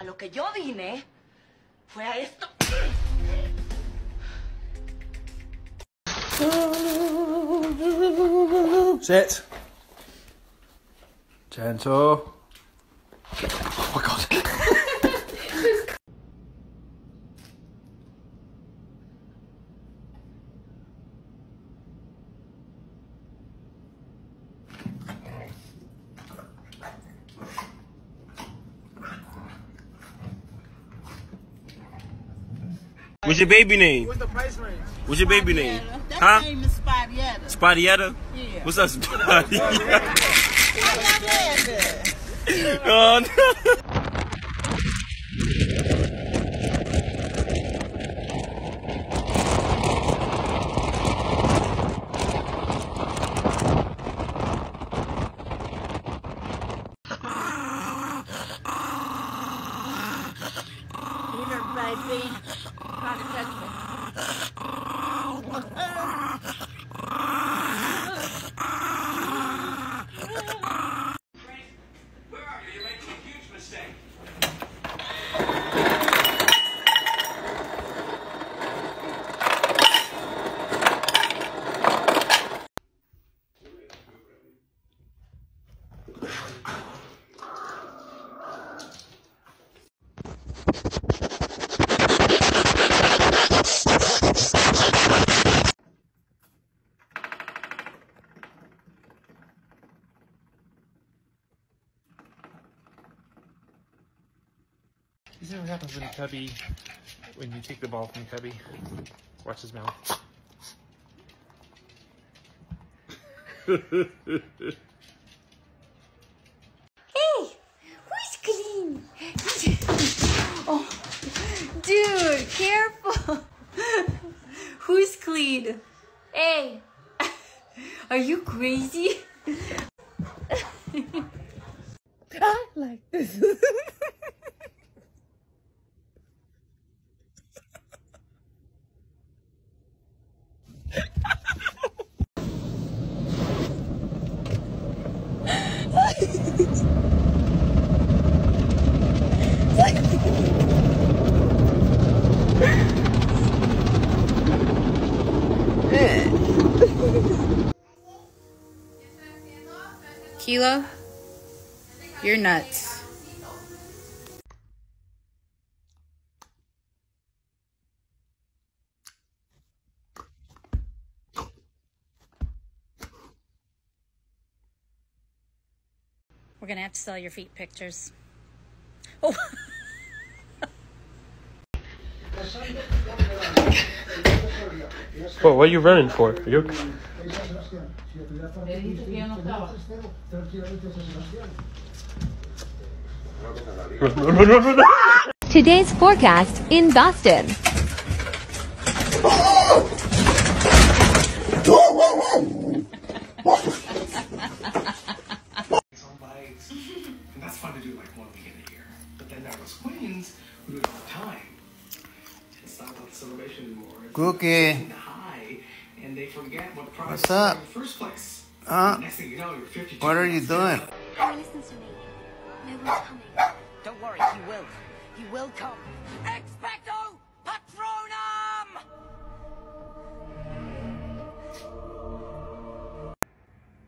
A lo que yo vine fue a esto. Sit. Gentle. Oh my God. What's your baby name? What's the price range? What's your baby name? That Huh? name is Spadietta. Spadietta? Yeah. What's up, Spadietta? I Oh, no. baby. Trying to touch me. Where are you? You're making a huge mistake. You see what happens when Cubby, when you take the ball from Cubby? Watch his mouth. Hey, who's clean? Oh, dude, careful. Who's clean? Hey, are you crazy? I like this. Kilo, you're nuts. We're gonna have to sell your feet pictures. Oh. Whoa, what are you running for? Are you... Today's forecast in Boston. And that's fun to do like 1 weekend a year. But then there was twins who do it all the time. It's not about the celebration anymore. It's Cookie. high, and they forget what the prize What's was up? in the first place. Huh? Next thing you know, you're 52. What are you doing? Hey, listen to me. No one's coming. Don't worry, he will. He will come. Expecto Patronum!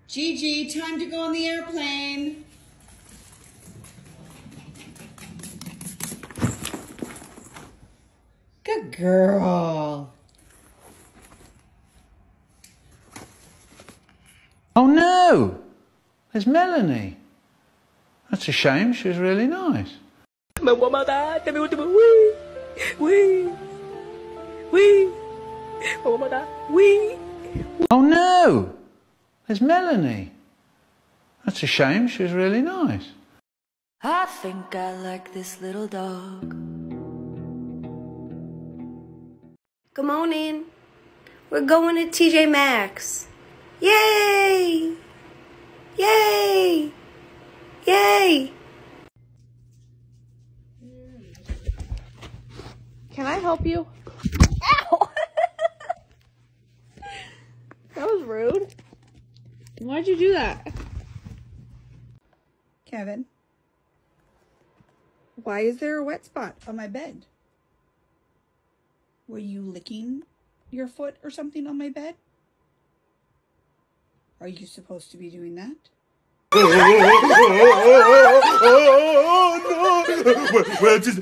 Gigi, time to go on the airplane. Good girl. Oh no! There's Melanie. That's a shame, she was really nice. Me voy a matar, te me último. Wee, wee, wee. Me voy a matar. Wee. Oh no! There's Melanie. That's a shame, she was really nice. I think I like this little dog. Come on in. We're going to TJ Maxx. Yay! Yay! Yay! Can I help you? Ow! That was rude. Why'd you do that? Kevin. Why is there a wet spot on my bed? Were you licking your foot or something on my bed? Are you supposed to be doing that? Well, just...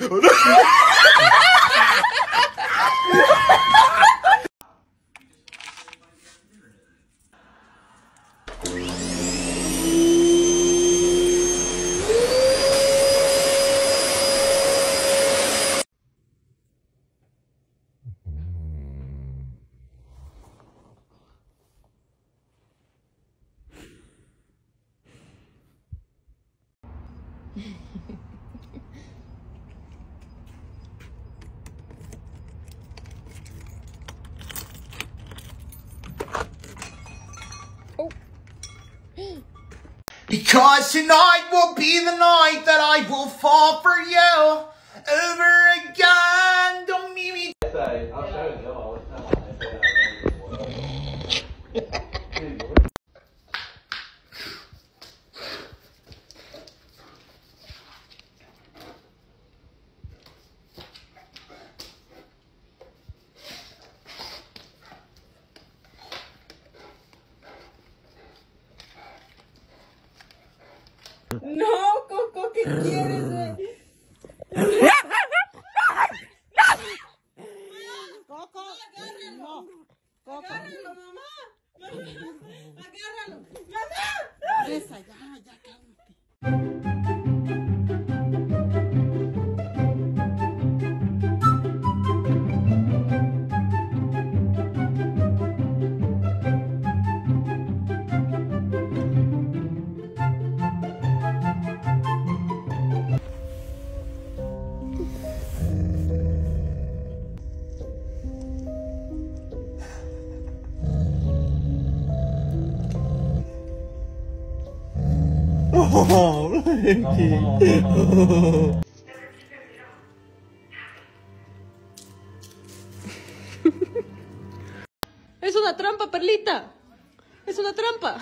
Because tonight will be the night that I will fall for you over again. Don't meet me. I'll show you all the time. No, Coco, ¿qué quieres? Coco, agárralo. Coco. Agárralo, mamá. Agárralo. ¡Mamá! Esa, ya, cálmate. Es una trampa, Perlita. Es una trampa.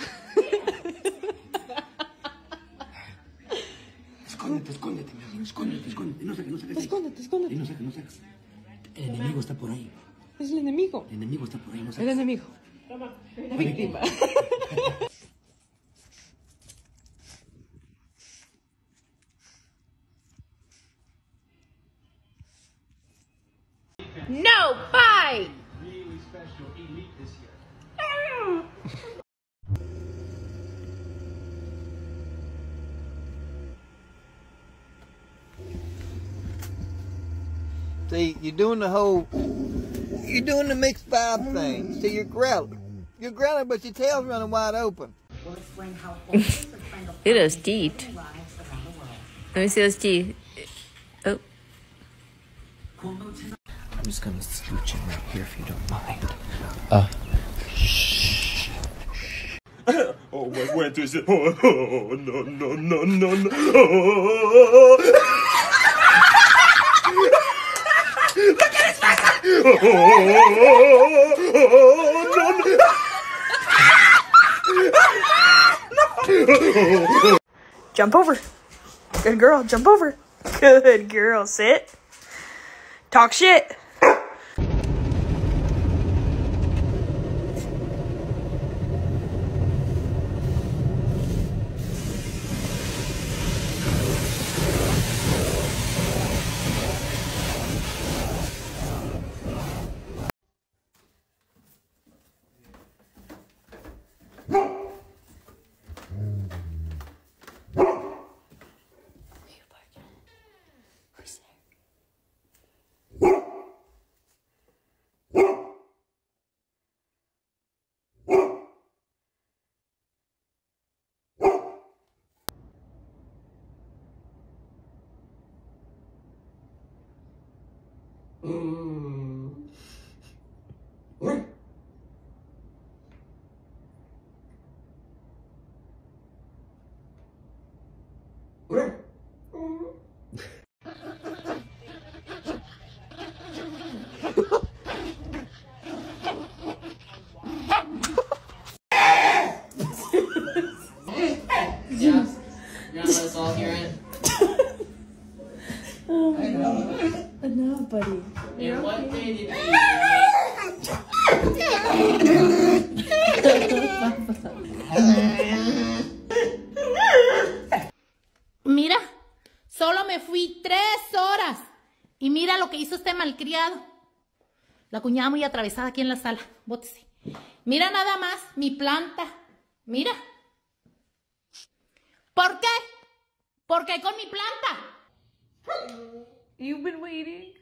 Escóndete, escóndete, mi amor, escóndete, escóndete. No saques, no saques. Escóndete, escóndete. No saques, no saques. El enemigo está por ahí. Es el enemigo. El enemigo está por ahí, no saques. El enemigo. La víctima. No, bye! Really special elite this year. See, you're doing the mixed vibe thing. See, you're growling, but your tail's running wide open. It is teeth. Let me see those teeth. Oh. I'm just gonna scooch in right here if you don't mind. Shh. Oh, what is it? Oh, no, no, no, no, no. Oh. Look at his face! No. Jump over. Good girl. Jump over. Good girl. Sit. Talk shit. Mira, solo me fui 3 horas. Y mira lo que hizo este malcriado. La cuñada muy atravesada aquí en la sala. Bótese. Mira nada más mi planta. Mira. ¿Por qué? Porque con mi planta. You've been waiting?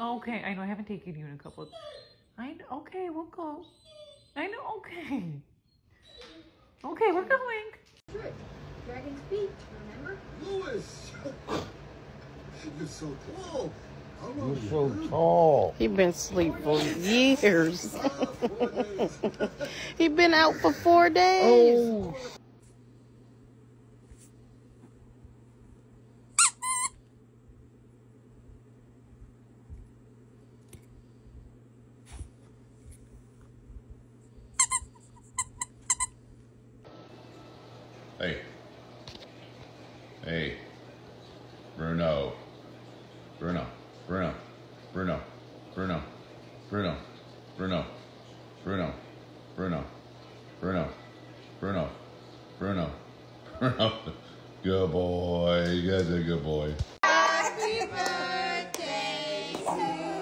Okay, I know I haven't taken you in a couple. Okay, we'll go. I know, okay. Okay, we're going. Dragon's Beach, remember? Louis! You're so tall. You're so tall. He been asleep for years. He been out for 4 days. Oh. Hey. Hey. Bruno. Bruno. Bruno. Bruno. Bruno. Bruno. Bruno. Bruno. Bruno. Bruno. Bruno. Bruno. Bruno. Good boy. You guys are a good boy. Happy birthday to you.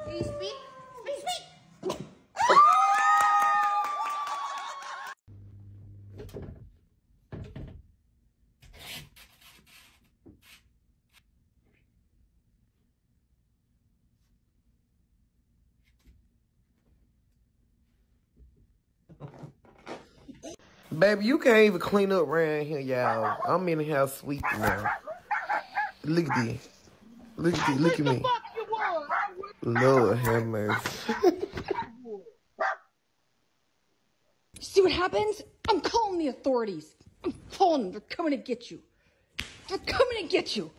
Can you speak? Speak. Baby, you can't even clean up around here, y'all. I'm in the house sweeping now. Look at this. Look at this. Look at me. Lord have mercy. See what happens? I'm calling the authorities. I'm calling them. They're coming to get you. They're coming to get you.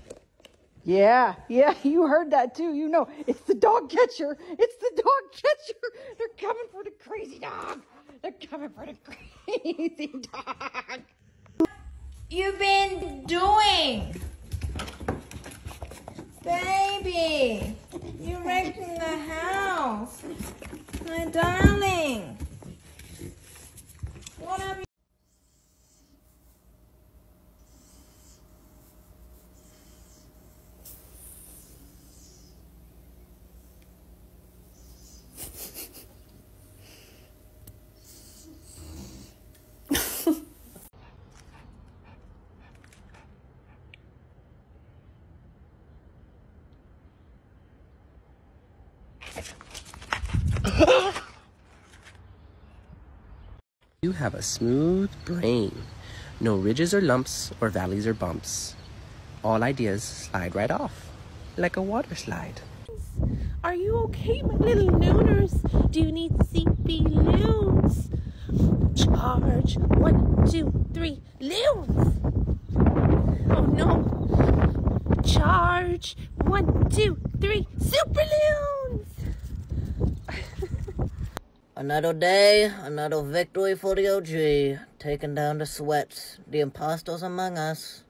Yeah, you heard that too. You know, it's the dog catcher. It's the dog catcher. They're coming for the crazy dog. They're coming for the crazy dog. You've been doing? Baby, you're wrecking the house. My darling. What have you? You have a smooth brain. No ridges or lumps or valleys or bumps. All ideas slide right off, like a water slide. Are you okay, my little looners? Do you need CP loons? Charge. 1, 2, 3, loons! Oh no. Charge. 1, 2, 3, super loons! Another day, another victory for the OG, taking down the sweats, the imposters among us.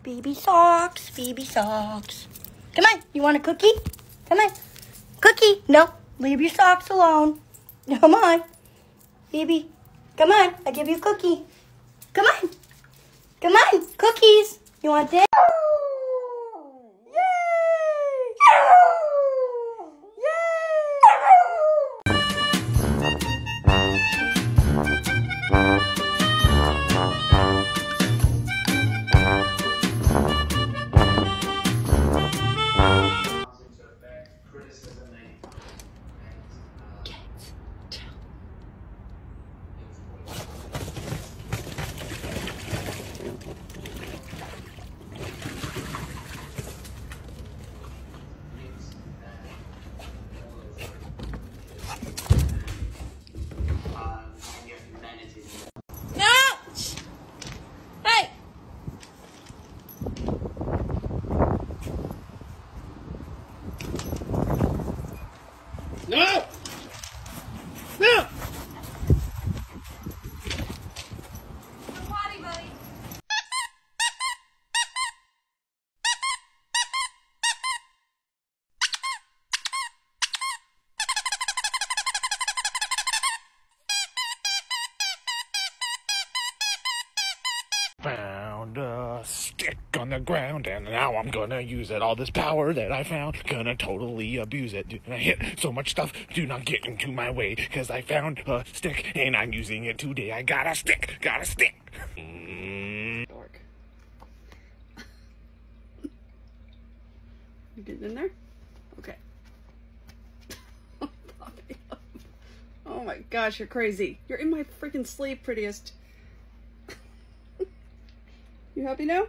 Baby socks, baby socks. Come on, you want a cookie? Come on. Cookie? No, leave your socks alone. Come on. Baby, come on, I'll give you a cookie. Come on. Come on, cookies. You want this? a stick on the ground, and now I'm gonna use it. All this power that I found, gonna totally abuse it. I hit so much stuff, do not get into my way, cause I found a stick, and I'm using it today. I got a stick, got a stick. Dork. You getting in there? Okay. Oh my gosh, you're crazy. You're in my freaking sleep, prettiest. You happy now?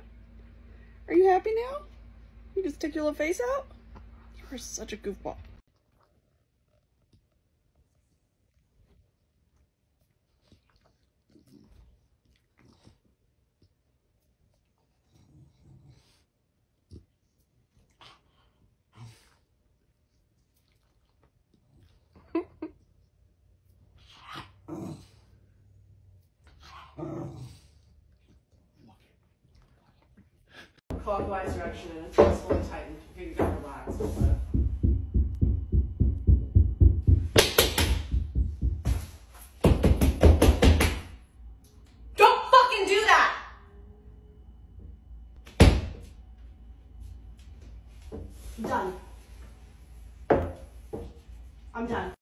Are you happy now? You just stick your little face out? You are such a goofball. Clockwise direction, and it's fully tightened. Okay, you gotta relax a little bit. Don't fucking do that! I'm done. I'm done.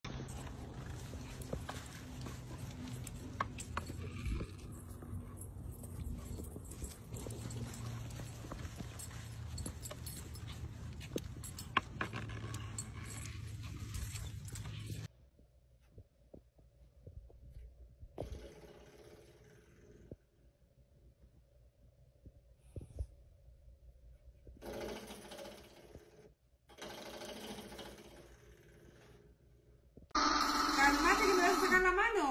Calmate que me vas a sacar la mano.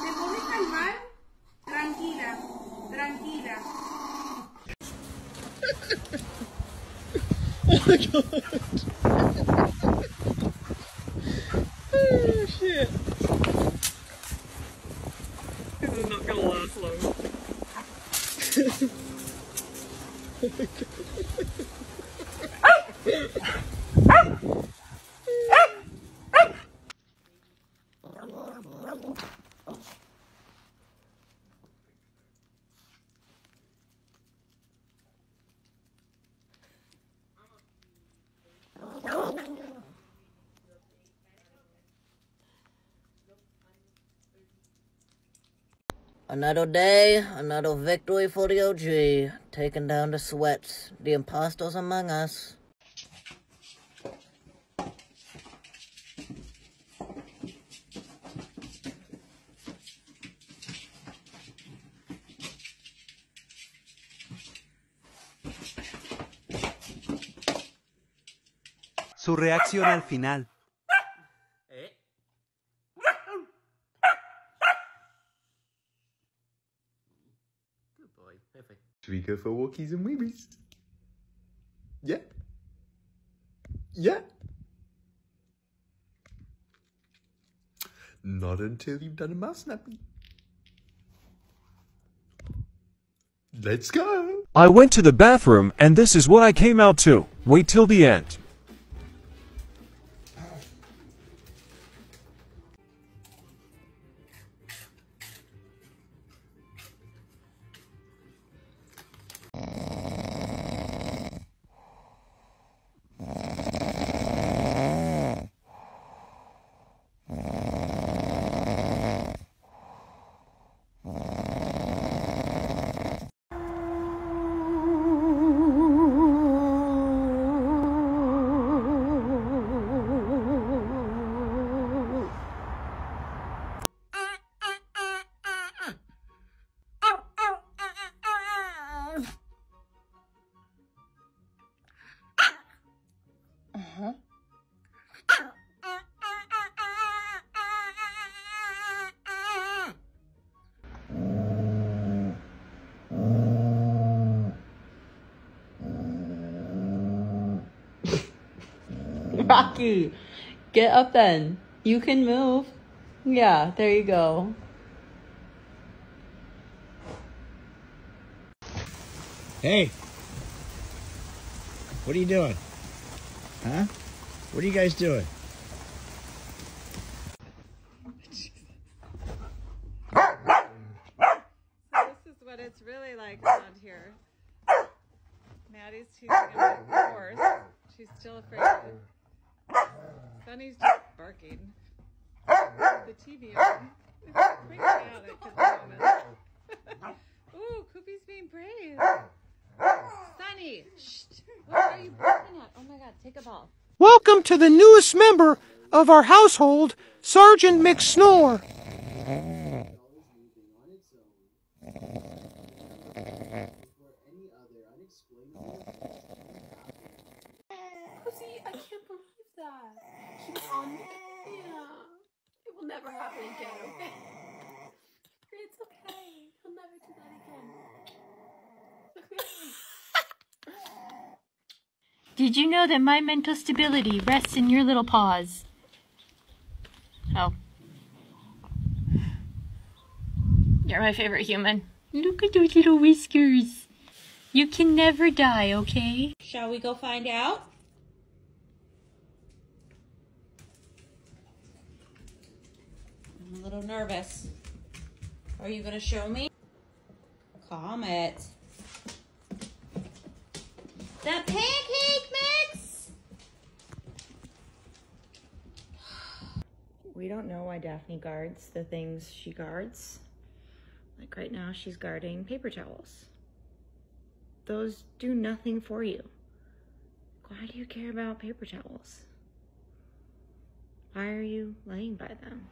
¿Te podés calmar? Tranquila, tranquila. Oh my god. Oh shit. This is not gonna last long. Oh my god. Another day, another victory for the OG, taking down the sweats, the imposters among us. Su reacción al final. Should we go for walkies and weebies? Yeah? Yeah? Not until you've done a mouse nappy. Let's go! I went to the bathroom and this is what I came out to. Wait till the end. Rocky, get up then. You can move. Yeah, there you go. Hey, what are you doing? Huh? What are you guys doing? This is what it's really really like around here. Maddie's teasing him, of course. She's still afraid of him. Sunny's just barking. The TV on. It's freaking out at the moment. Ooh, Koopy's being brave. Sunny, shh. What are you barking at? Oh my God, take a ball. Welcome to the newest member of our household, Sergeant McSnore. Pussy, I can't believe that. He's on me. Yeah. It will never happen again, okay? It's okay. He'll never do that again. Did you know that my mental stability rests in your little paws? Oh. You're my favorite human. Look at those little whiskers. You can never die, okay? Shall we go find out? I'm a little nervous. Are you gonna show me? Comet. The pancake mix! We don't know why Daphne guards the things she guards. Like right now, she's guarding paper towels. Those do nothing for you. Why do you care about paper towels? Why are you laying by them?